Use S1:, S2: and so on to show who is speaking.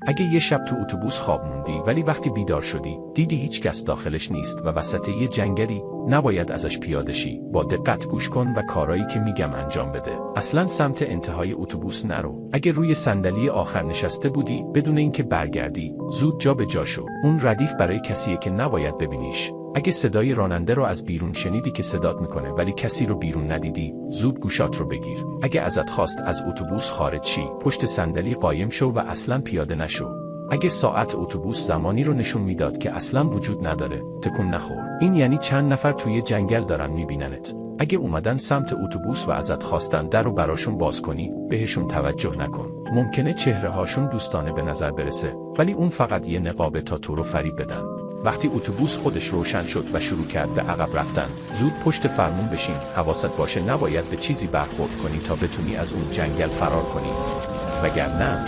S1: اگه یه شب تو اتوبوس خواب موندی ولی وقتی بیدار شدی دیدی هیچ کس داخلش نیست و وسط یه جنگلی، نباید ازش پیاده شی. با دقت گوش کن و کارایی که میگم انجام بده. اصلاً سمت انتهای اتوبوس نرو. اگه روی صندلی آخر نشسته بودی بدون اینکه برگردی، زود جا به جا شو. اون ردیف برای کسیه که نباید ببینیش. اگه صدای راننده رو از بیرون شنیدی که صدات میکنه ولی کسی رو بیرون ندیدی، زود گوشات رو بگیر. اگه ازت خواست از اتوبوس خارج شی، پشت صندلی قایم شو و اصلاً پیاده نشو. اگه ساعت اتوبوس زمانی رو نشون میداد که اصلاً وجود نداره، تکون نخور. این یعنی چند نفر توی جنگل دارن میبیننت. اگه اومدن سمت اتوبوس و ازت خواستن در رو براشون باز کنی، بهشون توجه نکن. ممکنه چهره هاشون دوستانه به نظر برسه، ولی اون فقط یه نقابه تا تو رو فریب بدن. وقتی اتوبوس خودش روشن شد و شروع کرد به عقب رفتن، زود پشت فرمون بشین. حواست باشه نباید به چیزی برخورد کنی تا بتونی از اون جنگل فرار کنی. وگرنه